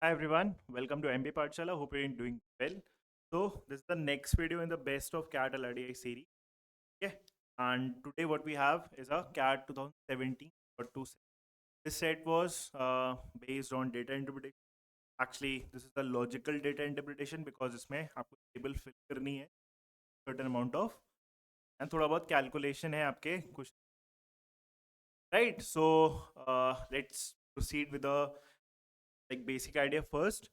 Hi everyone, welcome to MB Pathshala. Hope you're doing well. So this is the next video in the Best of CAT LRDI series. Okay, and today what we have is a CAT 2017 or 2 set. This set was based on data interpretation. Actually, this is the logical data interpretation because इसमें आपको table fill करनी है certain amount of and थोड़ा बहुत calculation है आपके कुछ. Right. So let's proceed with the like basic idea first.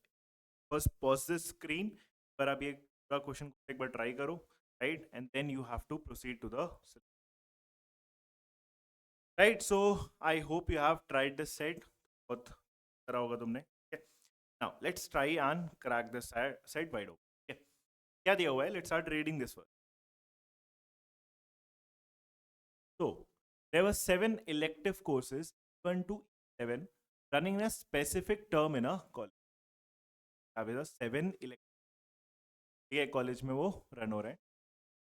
First pause this screen पर आप ये पूरा क्वेश्चन एक बार ट्राई करो, right, and then you have to proceed to the right. So I hope you have tried this set, बहुत करा होगा तुमने. Now let's try and crack this set wide open. क्या दिया हुआ है, let's start reading this one. So there were 7 elective courses given to 7 running in a specific term in a college. Have a 7 elective college में वो run हो रहे हैं.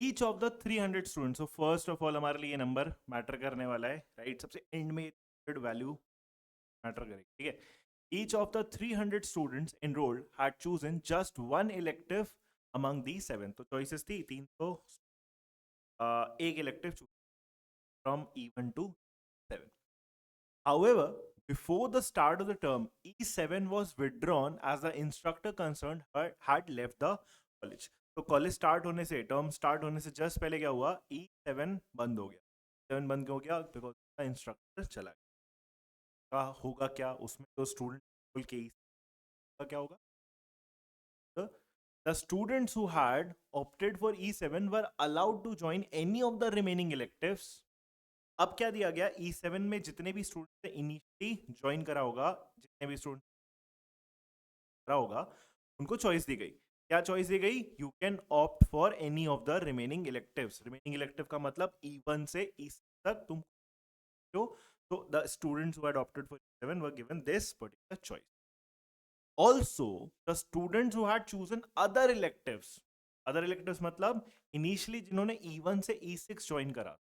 Each of the 300 students. So first of all हमारे लिए ये number matter करने वाला है, राइट. सबसे एंड में वैल्यू मैटर करेगी, ठीक है. Each of the 300 students enrolled had chosen just one elective among the 7. तो चॉइसेस थी 300, एक elective choose from E1 to 7. However, before the start of the term, E7 was withdrawn as the instructor concerned had left the college. तो college start होने से, term start होने से just पहले क्या हुआ, E7 बंद हो गया. 7 बंद क्यों हो गया, बिकॉज इंस्ट्रक्टर चला गया. होगा क्या उसमें, तो स्टूडेंट बोल के क्या होगा, the students who had opted for E7 were allowed to join any of the remaining electives. अब क्या दिया गया, E7 में जितने भी स्टूडेंट ने इनिशियली ज्वाइन करा होगा, जितने भी स्टूडेंट करा होगा, उनको चॉइस दी गई. क्या चॉइस दी गई, you can opt for any of the remaining electives. Remaining elective का मतलब E1 से E6 तक तुम जो. So the students who had opted for E7 were given this particular choice. Also, the students who had chosen other electives मतलब initially जिन्होंने E1 से E6 join करा,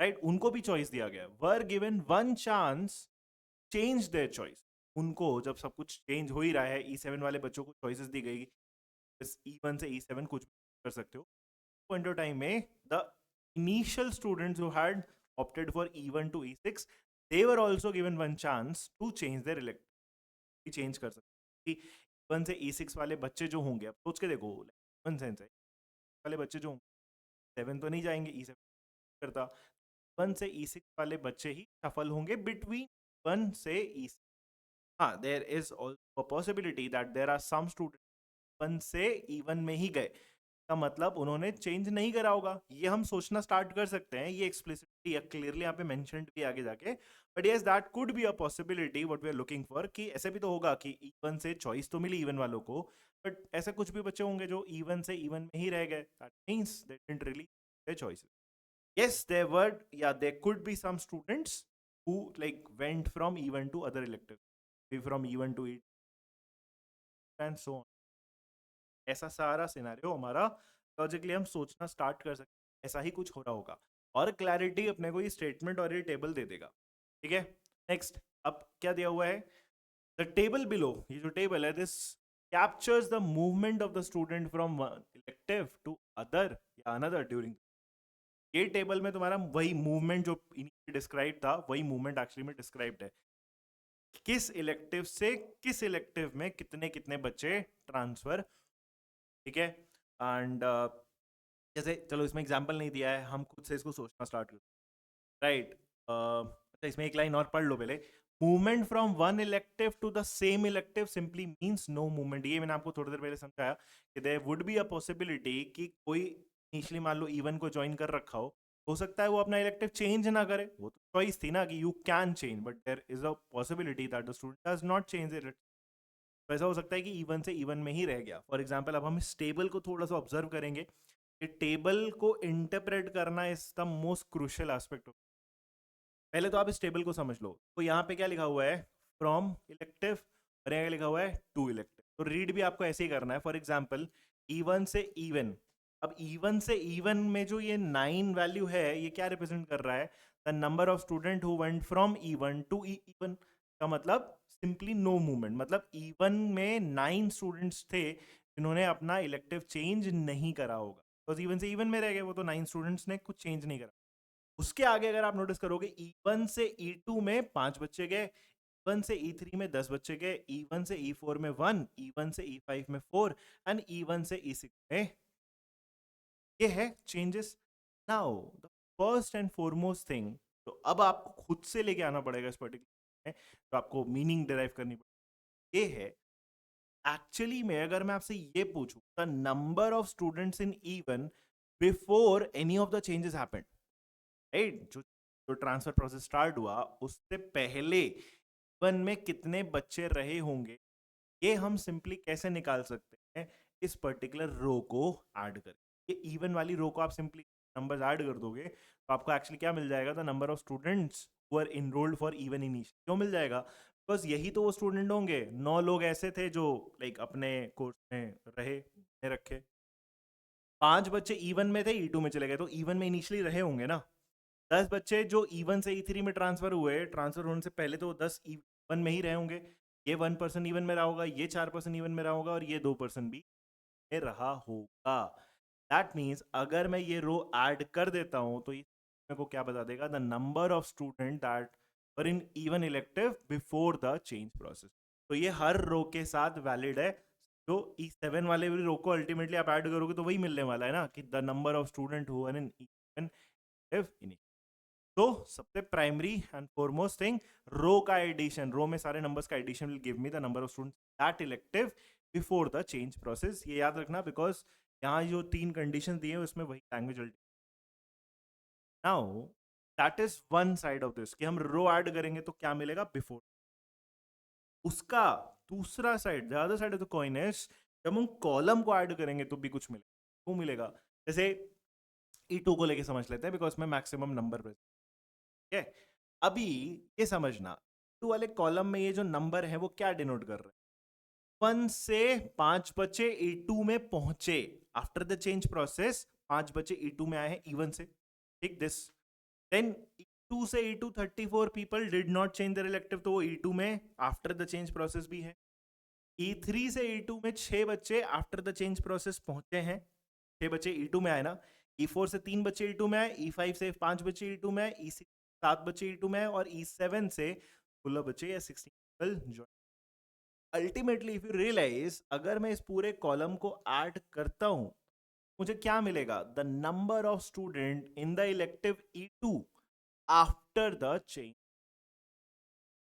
राइट, उनको भी चॉइस दिया गया. Were given one chance change their choice. उनको जब सब कुछ चेंज हो ही रहा है, E7 वाले बच्चों को चॉइसेस दी गई, E1 से E7 कुछ कर सकते हो. पॉइंट ऑफ टाइम में the initial students who had opted for E1 to E6, they were also given one chance to change their elective. Change कर सकते. E1 से E6 वाले बच्चे जो होंगे, अब सोच के देखो, वन सेंस है, वाले बच्चे जो होंगे 7 तो नहीं जाएंगे E7 करता. 1 से E6 वाले बच्चे ही सफल होंगे बिटवीन 1 से E6. हाँ, there is also a possibility that there are some student 1 से E1 में ही गए, का मतलब उन्होंने चेंज नहीं करा होगा. ये हम सोचना स्टार्ट कर सकते हैं, ये एक्सप्लिसिटली या क्लियरली यहाँ पे मेंशन्ड भी आगे जाके. But yes, that could be a possibility what we are looking for, कि ऐसे भी तो होगा कि E1 से चॉइस तो मिली E1 वालों को, बट ऐसे कुछ भी बच्चे होंगे जो E1 से E1 में ही रह गए. That means they didn't really there choices. Yes, there were, yeah, there could be some students who like went from E1 to other electives, maybe from E1 to E2 and so on. ऐसा सारा scenario हमारा logically हम सोचना start कर सकते हैं, ऐसा ही कुछ हो रहा होगा. और क्लैरिटी अपने को ये स्टेटमेंट और ये टेबल दे देगा, ठीक है. नेक्स्ट, अब क्या दिया हुआ है, द टेबल बिलो. ये जो टेबल है, this captures the movement of the student from one elective to other या अनदर ड्यूरिंग. ये टेबल में तुम्हारा वही मूवमेंट जो डिस्क्राइब था, वही मूवमेंट एक्चुअली में डिस्क्राइब्ड है. किस इलेक्टिव से किस इलेक्टिव में कितने कितने बच्चे ट्रांसफर, ठीक है. एंड जैसे चलो इसमें एग्जांपल नहीं दिया है, हम खुद से इसको सोचना स्टार्ट करते, राइट. अच्छा, इसमें एक लाइन और पढ़ लो पहले. Movement from one elective to the same elective simply means no movement. ये मैंने आपको थोड़ी देर पहले समझाया कि there would be a possibility कि कोई इनिशियली मान लो E1 को ज्वाइन कर रखा हो सकता है वो अपना इलेक्टिव चेंज ना करे. वो तो चॉइस थी ना कि you can change, but there is a possibility that the student does not change it. तो ऐसा हो सकता है कि E1 से E1 में ही रह गया. फॉर एग्जाम्पल, अब हम इस टेबल को थोड़ा सा ऑब्जर्व करेंगे. ये टेबल को इंटरप्रेट करना is the most crucial aspect. पहले तो आप इस टेबल को समझ लो. तो यहाँ पे क्या लिखा हुआ है, फ्रॉम इलेक्टिव, और यहाँ लिखा हुआ है टू इलेक्टिव. तो रीड भी आपको ऐसे ही करना है. फॉर एग्जाम्पल, E1 से E1. अब E1 से E1 में जो ये 9 वैल्यू है, ये क्या रिप्रेजेंट कर रहा है, the number of student who went from E1 to E1. का मतलब सिंपली नो मूवमेंट, मतलब E1 में 9 स्टूडेंट्स थे जिन्होंने अपना इलेक्टिव चेंज नहीं करा होगा, बिकॉज E1 से E1 में रह गए, वो तो 9 स्टूडेंट्स ने कुछ चेंज नहीं करा। उसके आगे अगर आप नोटिस करोगे E1 से E2 में 5 बच्चे गए, E1 से E3 में 10 बच्चे गए, E1 से E4 में 1, E1 से E5 में 4 एंड E1 से E6 में, ये है changes. Now the first and foremost thing, तो अब आपको खुद से लेके आना पड़ेगा इस पर्टिकुलर में, तो आपको मीनिंग डिराइव करनी पड़ेगी, ये है एक्चुअली में अगर मैं आपसे ये पूछूं the number of students in E1 before any of the changes happened, right, जो ट्रांसफर प्रोसेस स्टार्ट हुआ उससे पहले वन में कितने बच्चे रहे होंगे, ये हम सिंपली कैसे निकाल सकते हैं, इस पर्टिकुलर रो को ऐड करके। ये इवन वाली रो को आप सिंपली नंबर्स ऐड कर दोगे तो आपको एक्चुअली क्या मिल जाएगा, the number of students who are enrolled for even initial. क्यों मिल जाएगा, बिकॉज यही तो वो स्टूडेंट होंगे, 9 लोग ऐसे थे जो लाइक अपने कोर्स में रहे रखे, 5 बच्चे E1 में थे E2 में चले गए, तो E1 में इनिशियली रहे होंगे ना, 10 बच्चे जो E1 से E3 में ट्रांसफर हुए, ट्रांसफर होने से पहले तो 10 E1 में ही रहे होंगे, ये 1 पर्सन E1 में रहा होगा, ये 4 पर्सन E1 में रहा होगा और ये 2 पर्सन भी में रहा होगा। दैट मीन्स अगर मैं ये रो ऐड कर देता हूं तो ये मेरे को क्या बता देगा, the number of student that were in even elective before the change process. तो ये हर रो के साथ वैलिड है, तो E7 वाले भी रो को अल्टीमेटली आप ऐड करोगे तो वही मिलने वाला है ना, कि the number of student who are in even elective. तो सबसे primary and foremost thing, row का एडिशन, रो में सारे नंबर्स का addition will give me the number of students that elective before the change process. ये याद रखना, because यहाँ जो 3 कंडीशन दिए हैं उसमें वही language. Now that is one side of this, कि हम रो ऐड करेंगे तो क्या मिलेगा बिफोर। उसका दूसरा side, the other side of the coin is, जब हम कॉलम को ऐड करेंगे तो भी कुछ मिलेगा। वो मिलेगा, जैसे E2 को लेके समझ लेते हैं बिकॉज में मैक्सिमम नंबर प्रेजेंट है। अभी ये समझना, टू वाले कॉलम में ये जो नंबर है वो क्या डिनोट कर रहे हैं, 1 से 5 बच्चे E2 में पहुंचे आफ्टर द चेंज प्रोसेस, 5 बच्चे E2 में आए हैं E1 से, ठीक दिस। देन E2 से E2 34 people did not change the elective, तो वो E2 में आफ्टर द चेंज प्रोसेस भी है। E3 से E2 में 6 बच्चे आफ्टर द चेंज प्रोसेस पहुंचे हैं, 6 बच्चे E2 में आए ना। E4 से 3 बच्चे E2 में आए, E5 से 5 बच्चे E2 में आए, E6 7 बच्चे E2 में आए और E7 से 16 बच्चे या 16 जो अल्टीमेटली इफ यू रियलाइज, अगर मैं इस पूरे कॉलम को ऐड करता हूं मुझे क्या मिलेगा, the number of student in the elective E2 after the change,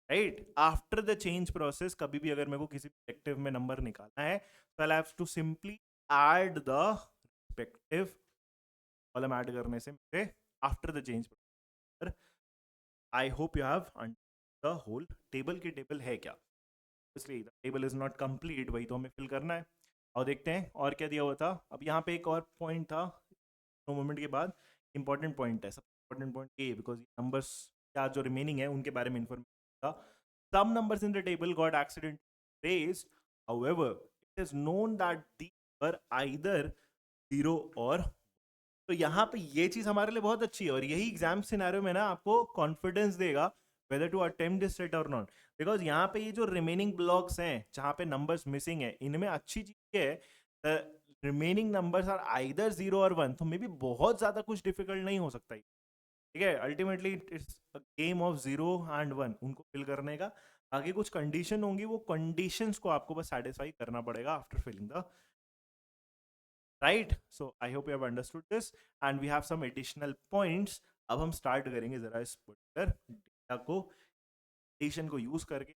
right, after the change process. कभी भी अगर मेरे को किसी इलेक्टिव में नंबर निकालना है तो I have to simply add the respective column, add करने से मुझे after the change. I hope you have the whole table, की टेबल है क्या, इसलिए the table is not complete, वही तो हमें फिल करना है। और देखते हैं और क्या दिया हुआ था। अब यहाँ पे एक और पॉइंट था, नो मोमेंट के बाद इंपॉर्टेंट पॉइंट है, सबसे इंपॉर्टेंट पॉइंट ये, बिकॉज नंबर्स क्या जो रिमेनिंग है उनके बारे में इंफॉर्मेशन था। Some numbers in the table got accident erased, however it is known that these were either 0 और, तो यहाँ पे ये चीज हमारे लिए बहुत अच्छी है और यही एग्जाम सिनेरियो में ना आपको कॉन्फिडेंस देगा whether to attempt this set और नॉट। बिकॉज यहाँ पे ये जो रिमेनिंग ब्लॉक्स हैं जहाँ पे नंबर्स मिसिंग है, इनमें अच्छी चीज है, रिमेनिंग नंबर्स आर आइदर 0 और 1, तो मे बी बहुत ज्यादा कुछ डिफिकल्ट नहीं हो सकता, ठीक है। Ultimately it's a game of 0 and 1, उनको फिल करने का। आगे कुछ कंडीशन होंगी, वो कंडीशंस को आपको बस सेटिस्फाई करना पड़ेगा after filling the, right. So I hope you have understood this and we have some additional points. अब हम स्टार्ट करेंगे जरा इस पर्टिकुलर डेटा को, एडिशन को यूज करके,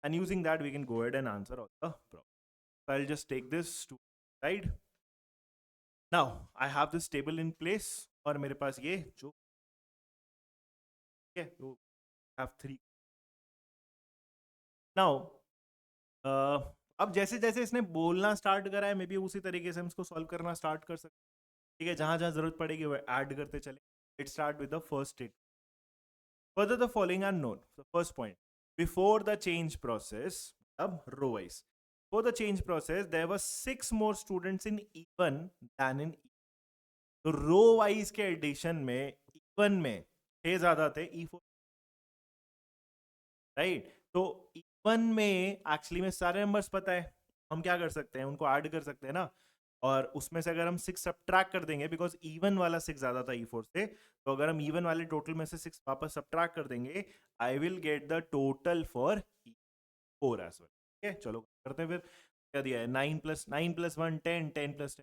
and using that we can go ahead and answer all the problem. So I'll just take this to side. Now I have this table in place और मेरे पास ये जो है वो have 3. Now अब जैसे जैसे इसने बोलना स्टार्ट करा है, मे बी उसी तरीके से हम इसको सॉल्व करना स्टार्ट कर सकते हैं, ठीक है। जहां जहां जरूरत पड़ेगी वो ऐड करते चले। It start with the first state, further the following are known. So first point, before the change process, row wise, before the change process there were 6 more students in E1 than in E2. तो row wise के addition में E1 में 6 ज्यादा थे, E4 right? तो E1 में actually में सारे नंबर्स पता है, हम क्या कर सकते हैं, उनको ऐड कर सकते हैं ना, और उसमें से अगर हम 6 सब्ट्रैक्ट कर देंगे, बिकॉज E1 वाला 6 ज्यादा था E4 से, तो अगर हम E1 वाले टोटल में से 6 वापस सब्ट्रैक्ट कर देंगे, I will get the total for E4 as well. ठीक है, चलो करते हैं फिर। क्या दिया है, 9 + 1 10, 10 + 10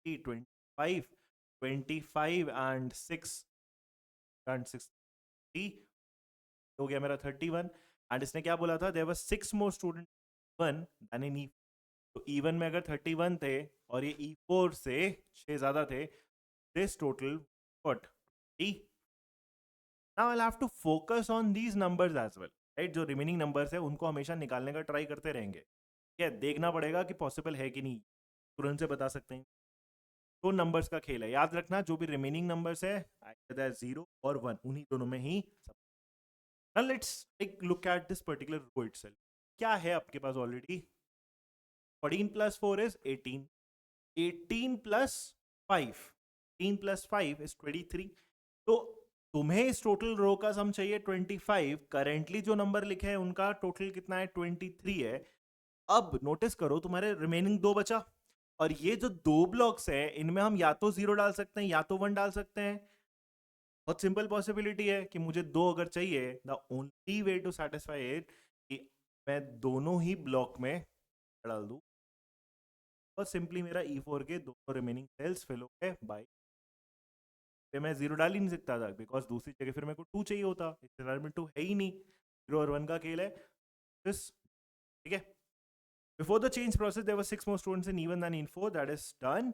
25, 25 एंड 6 हो गया मेरा 31। एंड इसने क्या बोला था, there were 6 more student one than in E, तो E1 में अगर 31 थे और ये E4 से 6 ज्यादा थे, this total what, now I have to focus on these numbers as well, right? जो रिमेनिंग नंबर्स है उनको हमेशा निकालने का ट्राई करते रहेंगे। क्या देखना पड़ेगा कि पॉसिबल है कि नहीं, तुरंत से बता सकते हैं। तो नंबर्स का खेल है, याद रखना जो भी रिमेनिंग नंबर्स है, 0 और 1, उन्हीं दोनों में ही सब। Now let's take look at this particular row itself. क्या है आपके पास ऑलरेडी, 14 + 4 is 18, 18 + 5, 18 + 5 is 23। तो तुम्हें इस टोटल रो का सम चाहिए 25, करेंटली जो नंबर लिखे हैं उनका टोटल कितना है, 23 है। अब नोटिस करो तुम्हारे रिमेनिंग 2 बचा, और ये जो 2 ब्लॉक्स है इनमें हम या तो 0 डाल सकते हैं या तो 1 डाल सकते हैं। बहुत सिंपल पॉसिबिलिटी है कि मुझे 2 अगर चाहिए, the only way to satisfy it कि मैं दोनों ही ब्लॉक में डाल दूं, और सिंपली मेरा E4 के दोनों रिमेनिंग सेल्स फिल हो गए बाई, पे मैं 0 डाल ही नहीं सकता था, बिकॉज दूसरी जगह फिर मेरे को 2 चाहिए होता, इस सिनारियो में 2 है ही नहीं, 0 और 1 का खेल है दिस। ठीक है, before the change process there were 6 more students in E1 than E4, that is done.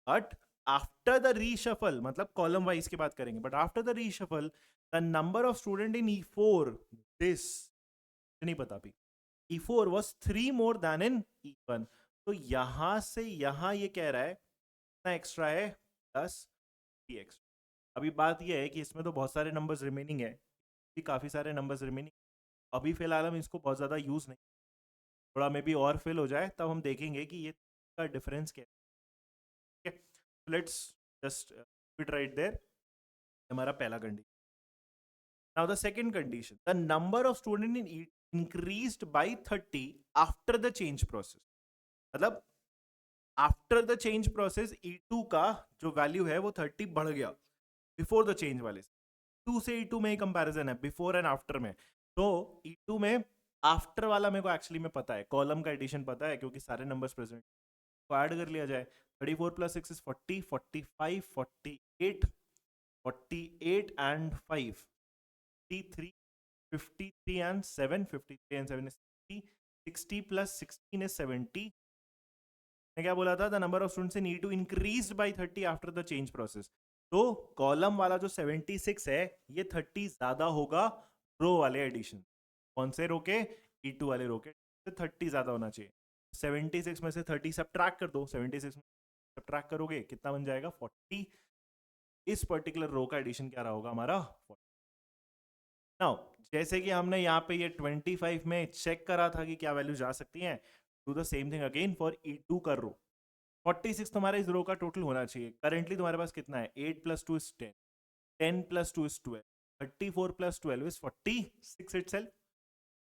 But after the reshuffle, मतलब कॉलम वाइज की बात करेंगे, but after the reshuffle the number of student in E4, this नहीं पता भी, E4 was 3 more than in E1। तो यहां से यहां ये कह रहा है कितना एक्स्ट्रा है, 10 एक्स्ट्रा। अभी बात ये है कि इसमें तो बहुत सारे नंबर्स रिमेनिंग है, भी काफी सारे नंबर्स रिमेनिंग, अभी फिलहाल हम इसको बहुत ज्यादा यूज नहीं, थोड़ा मे बी और फिल हो जाए तब हम देखेंगे कि ये का डिफरेंस क्या है। Let's just fit right there, हमारा पहला कंडीशन। Now the second condition, the number of student in increased by 30 after the change process. मतलब after the change process E2 का जो वैल्यू है वो 30 बढ़ गया, बिफोर द चेंज वाले से। 2 से E2 में ही कंपैरिजन है, बिफोर एंड आफ्टर में। तो E2 में आफ्टर वाला मेरे को एक्चुअली में पता है, कॉलम का एडिशन पता है क्योंकि सारे नंबर्स प्रेजेंट, तो ऐड कर लिया जाए। 34 + 6 is 40, 45, 48, 48 and 5, 53, 53 and 7, 53 and 7 is 60, 60 + 16 is 70। ने क्या बोला था, the number of students in E2 increased by 30 after the change process. तो कॉलम वाला जो 76 है ये 30 ज्यादा होगा रो वाले एडिशन, कौन से रो के, E2 वाले रो के, 30 ज्यादा होना चाहिए। 76 में से 30 सब्ट्रैक्ट कर दो, 76 में सब्ट्रैक्ट करोगे कितना बन जाएगा, 40। इस पर्टिकुलर रो का एडिशन क्या रहा होगा हमारा, 40। नाउ जैसे कि हमने यहाँ पे ये 25 में चेक करा था कि क्या वैल्यू जा सकती है, do the same thing again for E2 कर रो। 46 तुम्हारे इस रो का टोटल होना चाहिए, करेंटली तुम्हारे पास कितना है, 8 + 2 is 10, 10 + 2 is 12, 34 + 12 is 46 itself,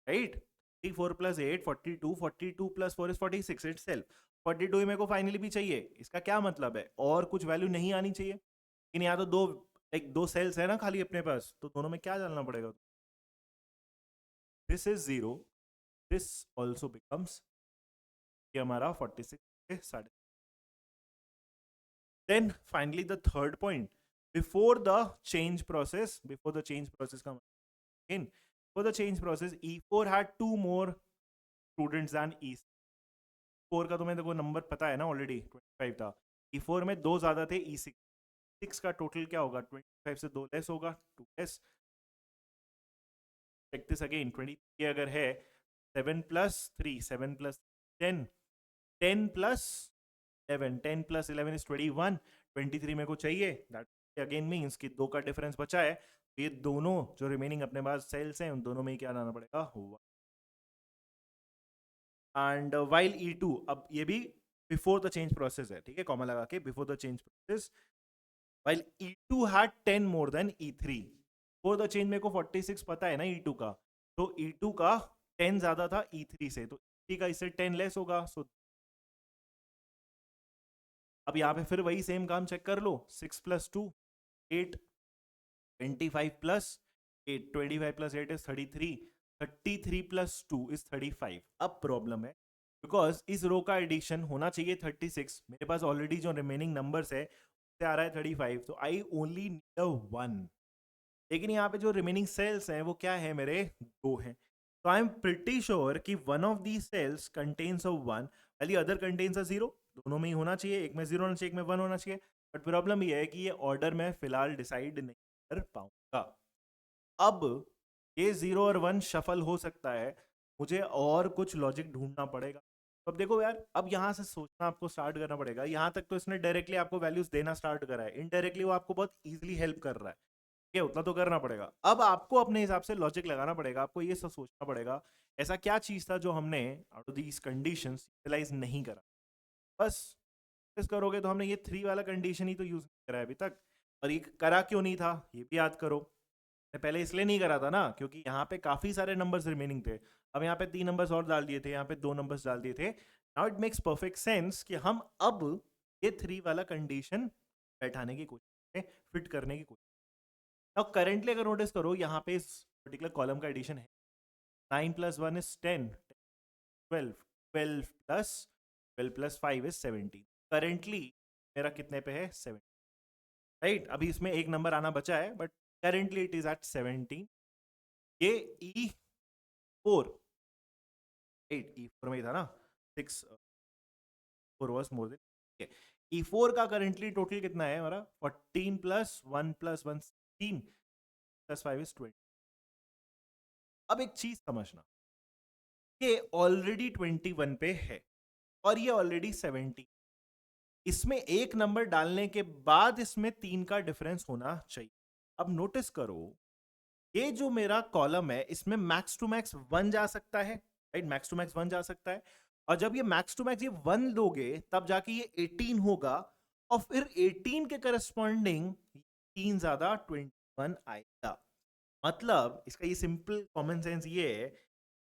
right? 34 + 8 42, 42 + 4 is 46 itself। 42 ही मेरे को फाइनली भी चाहिए, इसका क्या मतलब है, और कुछ वैल्यू नहीं आनी चाहिए, लेकिन यहाँ तो दो, एक दो सेल्स है ना खाली अपने पास, तो दोनों में क्या डालना पड़ेगा, this is 0, this also becomes, ये हमारा 46 के साढ़े। Then finally the third point, before the change process, before the change process come in, before the change process E4 had 2 more students than E4 का तुम्हें देखो नंबर पता है ना ऑलरेडी, 25 था। E4 में 2 ज्यादा थे, E6 6 का टोटल क्या होगा, 25 से 2 लेस होगा, 2 लेस। चेक दिस अगेन, 23 अगर है, 7 + 3, 7 + 10, 10 + 11, 10 + 11 is 21, 23 मेरे को चाहिए, दैट अगेन मींस कि 2 का डिफरेंस बचा है, तो ये दोनों जो रिमेनिंग अपने पास सेल्स हैं उन दोनों में ही क्या लाना पड़ेगा, हुआ। एंड वाइल E2, अब ये भी बिफोर द चेंज प्रोसेस है, ठीक है, कॉमा लगा के, before the change process while E2 had 10 more than E3, before the change मेरे को 46 पता है ना E2 का, तो E2 का 10 ज्यादा था E3 से, तो E3 का इससे 10 लेस होगा। सो अब यहाँ पे फिर वही सेम काम चेक कर लो, 6 plus 2 8, 25 plus 8, 25 plus 8 is 33, 33 plus 2 is 35। अब प्रॉब्लम है बिकॉज इस रो का एडिशन होना चाहिए 36, मेरे पास ऑलरेडी जो रिमेनिंग नंबर्स है उससे आ रहा है 35, तो आई ओनली नीड अ 1। लेकिन यहाँ पे जो रिमेनिंग सेल्स हैं वो क्या है मेरे, दो हैं। तो आई एम प्रिटी श्योर कि one of the cells contains a 1 वाली अदर कंटेन्स अ 0। दोनों में ही होना चाहिए, एक में 0 होना चाहिए, एक में 1 होना चाहिए। बट प्रॉब्लम ये है कि ये ऑर्डर में फिलहाल डिसाइड नहीं कर पाऊंगा। अब ये 0 और 1 शफल हो सकता है, मुझे और कुछ लॉजिक ढूंढना पड़ेगा। तो अब देखो यार, अब यहाँ से सोचना आपको स्टार्ट करना पड़ेगा। यहाँ तक तो इसने डायरेक्टली आपको वैल्यूज देना स्टार्ट करा है, इनडायरेक्टली वो आपको बहुत इजीली हेल्प कर रहा है। ठीक है, उतना तो करना पड़ेगा। अब आपको अपने हिसाब से लॉजिक लगाना पड़ेगा, आपको ये सब सोचना पड़ेगा ऐसा क्या चीज था जो हमने out of these conditions utilize नहीं करा। बस इस करोगे तो हमने ये 3 वाला कंडीशन ही तो यूज नहीं करा है अभी तक। और ये करा क्यों नहीं था ये भी याद करो। मैं पहले इसलिए नहीं करा था ना क्योंकि यहाँ पे काफी सारे नंबर्स रिमेनिंग थे। अब यहाँ पे 3 नंबर्स और डाल दिए थे, यहाँ पे 2 नंबर्स डाल दिए थे। Now it makes perfect sense कि हम अब ये 3 वाला कंडीशन बैठाने की कोशिश करें, फिट करने की कोशिश। नाउ करेंटली अगर नोटिस करो यहाँ पे इस पर्टिकुलर कॉलम का एडिशन है, 9 plus 1 is 10, 12, 12 plus 12 plus 5 is 17। Currently मेरा कितने पे है, 7, राइट। अभी इसमें एक नंबर आना बचा है but currently it is at 17। ये E4, 8 E4 में ही था ना, 6 4 was more than, okay. E4 का करेंटली टोटल कितना है हमारा, 14 प्लस 1 प्लस 1 16 प्लस 5 इज 20। अब एक चीज समझना, ये ऑलरेडी 21 पे है और ये ऑलरेडी 70। इसमें एक नंबर डालने के बाद इसमें 3 का डिफरेंस होना चाहिए। अब नोटिस करो, ये जो मेरा कॉलम है इसमें मैक्स टू मैक्स 1 जा सकता है, राइट, मैक्स टू मैक्स 1 जा सकता है। और जब ये मैक्स टू मैक्स ये 1 दोगे तब जाके ये 18 होगा, और फिर 18 के करस्पॉन्डिंग 3 ज्यादा 21 आएगा। मतलब इसका ये सिंपल कॉमन सेंस ये है,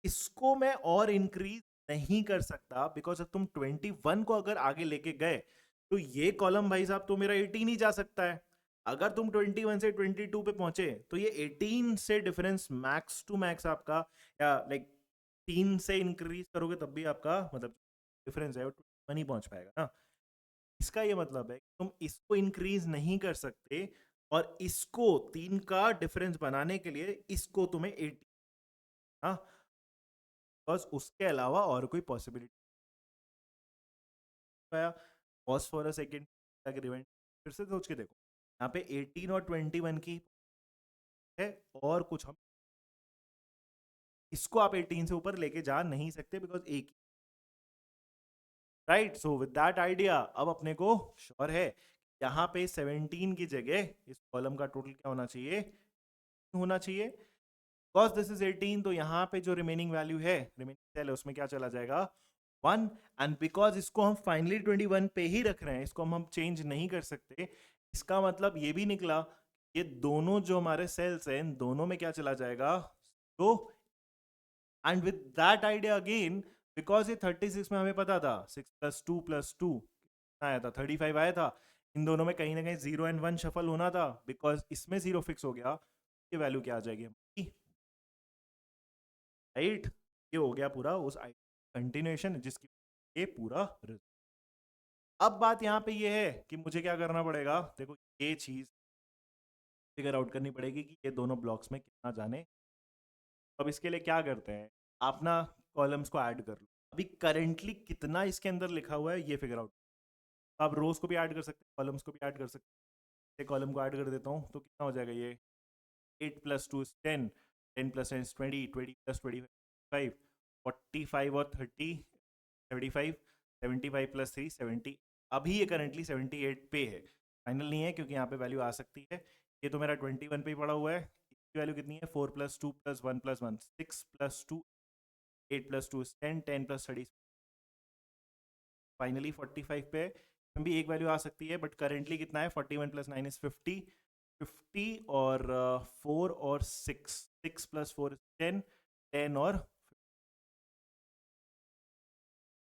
इसको मैं और इंक्रीज नहीं कर सकता बिकॉज तुम 21 को अगर आगे लेके गए तो ये कॉलम भाई साहब तो मेरा 18 ही जा सकता है। अगर तुम 21 से 22 पे पहुंचे तो ये 18 से डिफरेंस मैक्स टू मैक्स आपका, या लाइक 3 से इंक्रीज करोगे तब भी आपका मतलब डिफरेंस है वो 21 ही पहुंच पाएगा ना। इसका ये मतलब है कि तुम इसको इंक्रीज नहीं कर सकते और इसको 3 का डिफरेंस बनाने के लिए इसको तुम्हें 18, हाँ, बस उसके अलावा और कोई possibility. Pause for a second, फिर से सोच के देखो, यहाँ पे 18 और 21 की है और कुछ हम इसको आप 18 से ऊपर लेके जा नहीं सकते बिकॉज एक, right. So with that idea अब अपने को श्योर है यहाँ पे 17 की जगह इस कॉलम का टोटल क्या होना चाहिए, होना चाहिए। बिकॉज दिस इज 18 तो यहाँ पे जो रिमेनिंग वैल्यू है, रिमेनिंग सेल है, उसमें क्या चला जाएगा, 1। एंड बिकॉज इसको हम फाइनली 21 पे ही रख रहे हैं, इसको हम चेंज नहीं कर सकते, इसका मतलब ये भी निकला ये दोनों जो हमारे सेल्स हैं इन दोनों में क्या चला जाएगा, तो and with that idea again, because ये 36 में हमें पता था 6 प्लस 2 प्लस 2 आया था 35 आया था, इन दोनों में कहीं ना कहीं 0 एंड 1 शफल होना था, बिकॉज इसमें 0 फिक्स हो गया, ये वैल्यू क्या आ जाएगी हमारी, राइट। ये हो गया पूरा उस कंटिन्यूएशन जिसकी ये पूरा अब बात यहाँ पे ये है कि मुझे क्या करना पड़ेगा, देखो ये चीज फिगर आउट करनी पड़ेगी कि ये दोनों ब्लॉक्स में कितना जाने। अब इसके लिए क्या करते हैं, आप ना कॉलम्स को ऐड कर लो, अभी करेंटली कितना इसके अंदर लिखा हुआ है ये फिगर आउट। आप रोज को भी ऐड कर सकते हैं, कॉलम्स को भी ऐड कर सकते हैं। कॉलम को ऐड कर देता हूँ तो कितना हो जाएगा, ये 8 plus 2 is 10, 10 plus 10 is 20, 20 plus 25, 45 और 30 75, 75 प्लस 3 70। अभी ये करंटली 78 पे है, फाइनल नहीं है क्योंकि यहाँ पे वैल्यू आ सकती है। ये तो मेरा 21 पे ही पड़ा हुआ है, इसकी वैल्यू कितनी है, 4 plus 2 plus 1 plus 1 6 plus 2 8 plus 2 is 10, 10 plus 30 finally 45 पे है। इसमें भी एक वैल्यू आ सकती है बट करेंटली कितना है, 41 प्लस 9 इज 50, 50 और 4 और 6 6 प्लस 4 इज 10, 10 और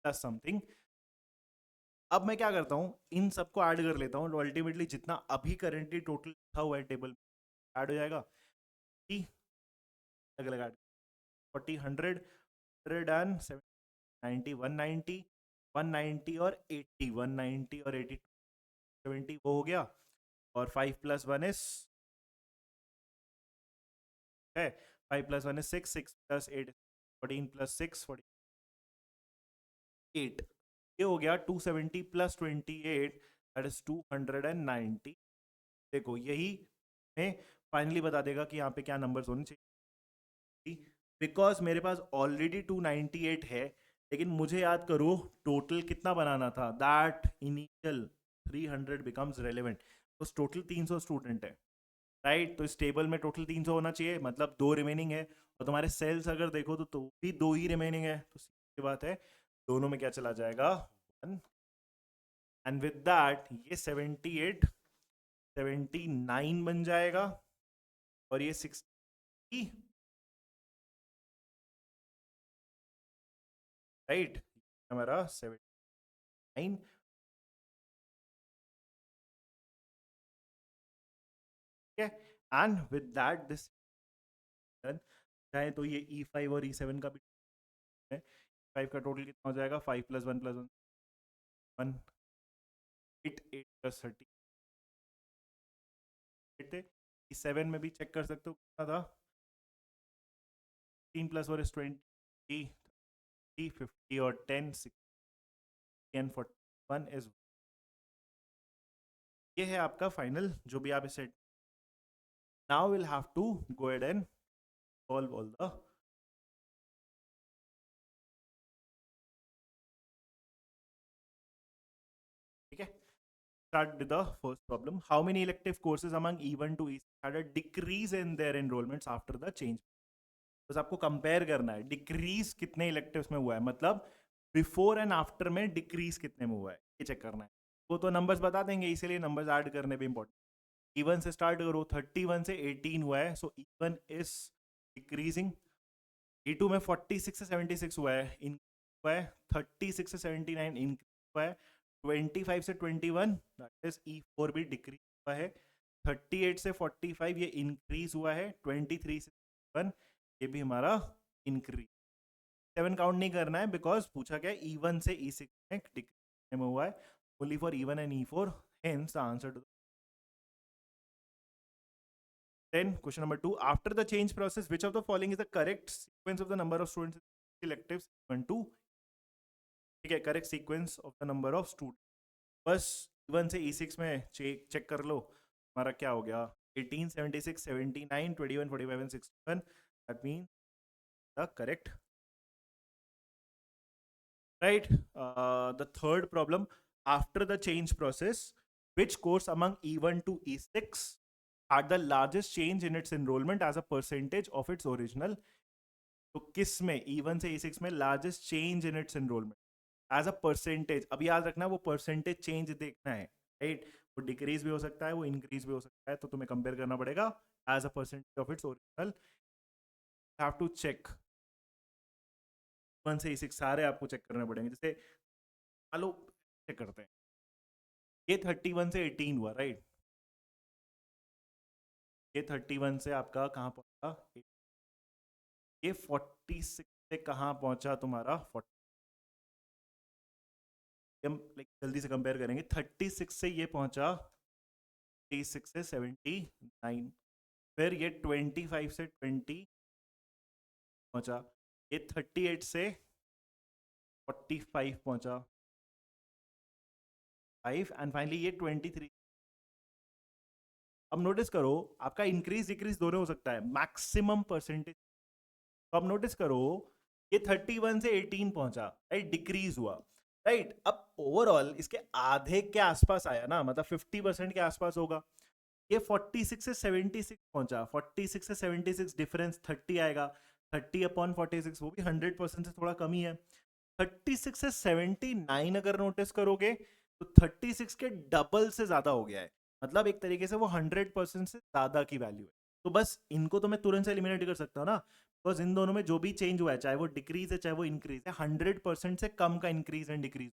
प्लस समथिंग। अब मैं क्या करता हूँ, इन सबको ऐड कर लेता हूँ, तो अल्टीमेटली जितना अभी करेंटली टोटल लिखा हुआ है टेबल में ऐड हो जाएगा। अलग अलग ऐड 40 100 100 एंड 90 190 190 और 80 190 और 80 70 वो हो गया। और 5 प्लस 1 इज है 5 प्लस 1 इज 6 6 प्लस 8 14 प्लस 6 48। ये हो गया 270 प्लस 28 दैट इज 290। देखो यही में फाइनली बता देगा कि यहाँ पे क्या नंबर्स होने चाहिए, बिकॉज मेरे पास ऑलरेडी 298 है, लेकिन मुझे याद करो टोटल कितना बनाना था, दैट इनिशियल 300 बिकम्स रेलेवेंट। तो टोटल 300 स्टूडेंट है, राइट। तो इस टेबल में टोटल 300 होना चाहिए, मतलब 2 रिमेनिंग है। और तुम्हारे सेल्स अगर देखो तो भी 2 ही रिमेनिंग है, तो सीधी बात है दोनों में क्या चला जाएगा 1। एंड विद दैट ये 78 79 बन जाएगा और ये 60, राइट। हमारा 79 है। एंड विद दैट दिस चाहे तो ये E5 और E7 का भी है। 5 का टोटल कितना हो जाएगा, 5 प्लस 1 प्लस 1 8 8 प्लस 30 थे। E7 में भी चेक कर सकते हो कितना था, 3 प्लस 4 इज 20 50 और 10 60 एंड 41 इज। ये है आपका फाइनल जो भी आप इसे। Now will have to go ahead and solve all the, ठीक है। Start with the first problem. How many elective courses among E1 to E6 had a decrease in their enrollments after the change? बस आपको compare करना है decrease कितने electives में हुआ है, मतलब बिफोर एंड आफ्टर में डिक्रीज कितने में हुआ है, ये चेक करना है। वो तो नंबर्स बता देंगे, इसीलिए नंबर्स ऐड करने भी इंपॉर्टेंट। E1 से स्टार्ट करो, 31 से 18 हुआ है, सो E1 इज डिक्रीजिंग। E2 में 46 से 76 हुआ है, इंक्रीज हुआ है। 36 से 79 इंक्रीज हुआ है। 25 से 21 दैट इज E4 भी डिक्रीज हुआ है। 38 से 45 ये इंक्रीज हुआ है। 23 से 1 ये भी हमारा इंक्रीज। 7 काउंट नहीं करना है बिकॉज पूछा गया E1 से E6 में डिक्रीज में हुआ है, only for E1 and E4, hence the answer to. Then question number 2, after the change process which of the following is the correct sequence of the number of students in electives 1 to, ठीक है, correct sequence of the number of student. बस E1 से E6 में check कर लो, हमारा क्या हो गया 18 76 79 21 45 and 61, that means the correct, right. The third problem, after the change process which course among E1 to E6 had the largest change in its enrollment as a percentage of its original, तो किस में E1 से E6 में largest change in its enrolment as a percentage. अब याद रखना वो percentage change देखना है, राइट। वो डिक्रीज भी हो सकता है, वो इंक्रीज भी हो सकता है, तो तुम्हें कंपेयर करना पड़ेगा as a percentage of its original. Have to check 1 से E6 सारे आपको चेक करने पड़ेंगे। जैसे मान लो चेक करते हैं, ये 31 से 18 हुआ, राइट। ये 31 से आपका कहाँ पहुंचा, ये 46 से कहाँ पहुंचा तुम्हारा 40, हम लाइक जल्दी से कंपेयर करेंगे। 36 से ये पहुंचा 36 से 79, फिर ये 25 से 20 पहुंचा, ये 38 से 45 पहुंचा 5, एंड फाइनली ये 23। अब नोटिस करो आपका इंक्रीज डिक्रीज दोनों हो सकता है, मैक्सिमम परसेंटेज। तो अब नोटिस करो ये 31 से 18 पहुंचा, राइट, डिक्रीज हुआ, राइट। अब ओवरऑल इसके आधे के आसपास आया ना, मतलब 50% के आसपास होगा। ये 46 से 76 पहुंचा, 46 से 76 डिफरेंस 30 आएगा, 30 अपॉन 46 वो भी 100% से थोड़ा कम ही है। 36 से 79 अगर नोटिस करोगे तो 36 के डबल से ज्यादा हो गया है, मतलब एक तरीके से वो 100% से ज्यादा की वैल्यू है। तो बस इनको तो मैं तुरंत से एलिमिनेट कर सकता हूँ ना, बिकॉज इन दोनों में जो भी चेंज हुआ है, चाहे वो डिक्रीज है चाहे वो इंक्रीज है, 100% से कम का इंक्रीज एंड डिक्रीज।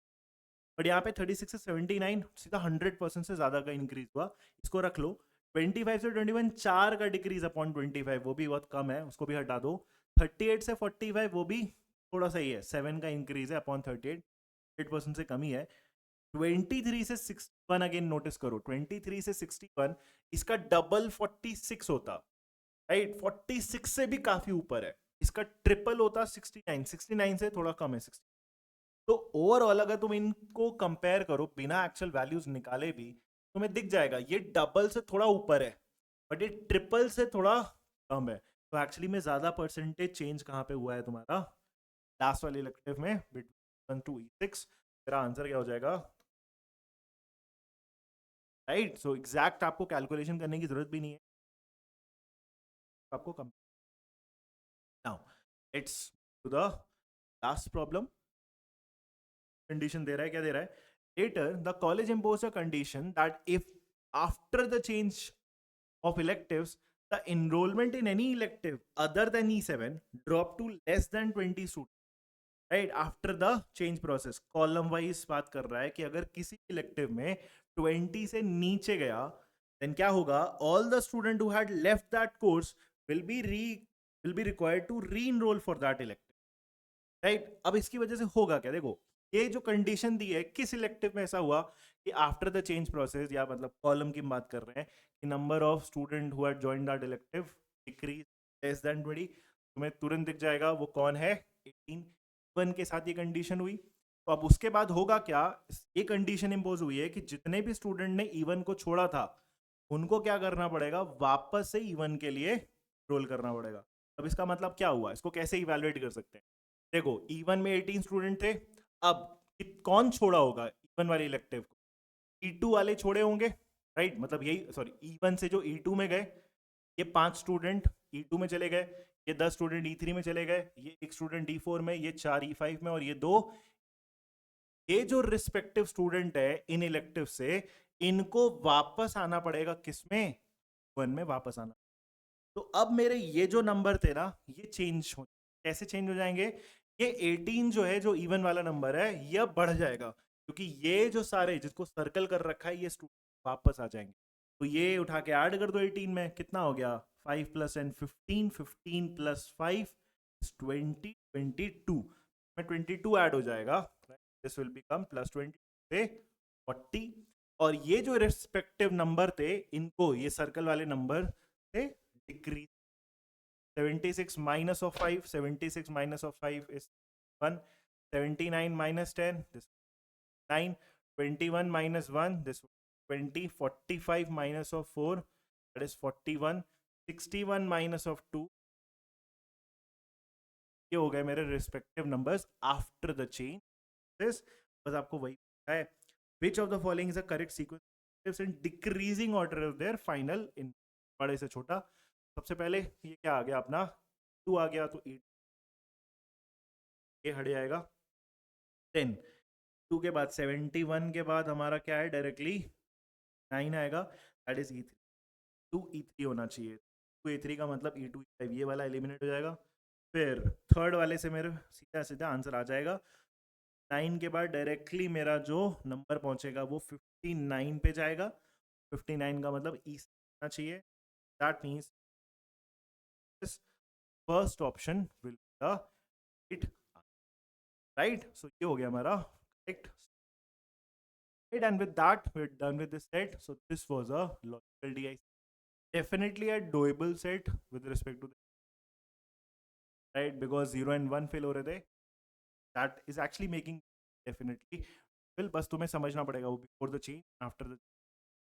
बट यहाँ पे 36 से 79 सीधा 100% से ज्यादा का इंक्रीज हुआ, इसको रख लो। 25 से 21 4 का डिक्रीज अपॉन 25, वो भी बहुत कम है, उसको भी हटा दो। 38 से 45 वो भी थोड़ा सा ही है, 7 का इंक्रीज है अपॉन 38, 8% से कमी है। 23 से 61 अगेन नोटिस करो, 23 से 61 इसका डबल 46 होता, राइट? 46 से भी काफी ऊपर है, इसका ट्रिपल होता 69, 69 से थोड़ा कम है 60। तो ओवरऑल अगर तुम इनको कंपेयर करो बिना एक्चुअल वैल्यूज निकाले भी, तुम्हें दिख जाएगा ये डबल से थोड़ा ऊपर है, बट ये ट्रिपल से थोड़ा कम है। तो एक्चुअली में ज्यादा परसेंटेज चेंज कहाँ पे हुआ है तुम्हारा लास्ट वाले इलेक्टिव में, बिटवीन 1 to E6। तेरा आंसर क्या हो जाएगा, राइट? सो एग्जैक्ट आपको कैलकुलेशन करने की जरूरत भी नहीं है, आपको कम। Now let's to the last problem. Condition दे रहा है, क्या दे रहा है? Later, the college imposed a condition that if after the change of electives, the enrollment in any elective other than E7 drop to less than 20 students, right? After the change process, column wise बात कर रहा है कि अगर किसी elective में 20 से नीचे गया, then क्या होगा? All the student who had left that course will be required to re-enroll for that elective, right? अब इसकी वजह से होगा क्या, देखो ये जो कंडीशन दी है किस इलेक्टिव में ऐसा हुआ कि आफ्टर द चेंज प्रोसेस, या मतलब कॉलम की बात कर रहे हैं कि number of student who had joined that elective decrease less than 20, तुम्हें तुरंत दिख जाएगा वो कौन है, 18। वन के साथ ये कंडीशन हुई, तो अब उसके बाद होगा क्या, ये कंडीशन इंपोज हुई है कि जितने भी स्टूडेंट ने इवन को छोड़ा था उनको क्या करना पड़ेगा, वापस से इवन के लिए रोल करना पड़ेगा। अब इसका मतलब क्या हुआ, इसको कैसे इवेलुएट कर सकते हैं? देखो E1 में 18 स्टूडेंट थे, अब कौन छोड़ा होगा E1 वाले इलेक्टिव को, E2 वाले छोड़े होंगे, राइट? मतलब यही, सॉरी, E1 से जो E2 में गए, ये 5 स्टूडेंट E2 में चले गए, ये 10 स्टूडेंट E3 में चले गए, ये एक स्टूडेंट E4 में, ये 4 E5 में, और ये 2, ये जो रिस्पेक्टिव स्टूडेंट है इन इलेक्टिव से, इनको वापस आना पड़ेगा, किसमें, वन में वापस आना। तो अब मेरे ये जो नंबर थे ना, ये चेंज हो, कैसे चेंज हो जाएंगे? ये 18 जो है, जो इवन वाला नंबर है, ये अब बढ़ जाएगा, क्योंकि ये जो सारे जिसको सर्कल कर रखा है ये स्टूडेंट वापस आ जाएंगे। तो ये उठा के ऐड कर दो 18 में, कितना हो गया, 5 + n 15, 15 + 5 20, 22 में 22 ऐड हो जाएगा, दिस विल बिकम +20 से 40। और ये जो रिस्पेक्टिव नंबर थे, इनको ये सर्कल वाले नंबर से decrease, 76 minus of 5, 76 minus of 5 is 1, 79 minus 10, this 9, 21 minus 1, this 20, 45 minus of 4, that is 41, 61 minus of 2, ये हो गए मेरे respective numbers after the change. बस आपको वही है, which of the following is a correct sequence in decreasing order of their final, इन बड़े से छोटा। सबसे पहले ये क्या आ गया अपना, 2 आ गया, तो 8 ये हट जाएगा। 10 2 के बाद 71 के बाद हमारा क्या है, डायरेक्टली 9 आएगा, दैट इज E3, 2 E3 होना चाहिए, 2 E3 का मतलब E2 E5, ये वाला एलिमिनेट हो जाएगा। फिर थर्ड वाले से मेरे सीधा सीधा आंसर आ जाएगा। 9 के बाद डायरेक्टली मेरा जो नंबर पहुंचेगा वो 59 पे जाएगा, 59 का मतलब E होना चाहिए, that means first option will be the it, right? So ये हो गया हमारा correct, right? And with that we're done with this set. So this was a logical DIC, definitely a doable set with respect to the, right, because 0 and 1 fail हो रहे थे, that is actually making definitely well, बस तुम्हें समझना पड़ेगा वो before the change, after the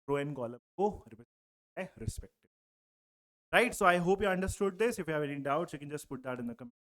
row and column को respective, right? So I hope you understood this. If you have any doubts you can just put that in the comment.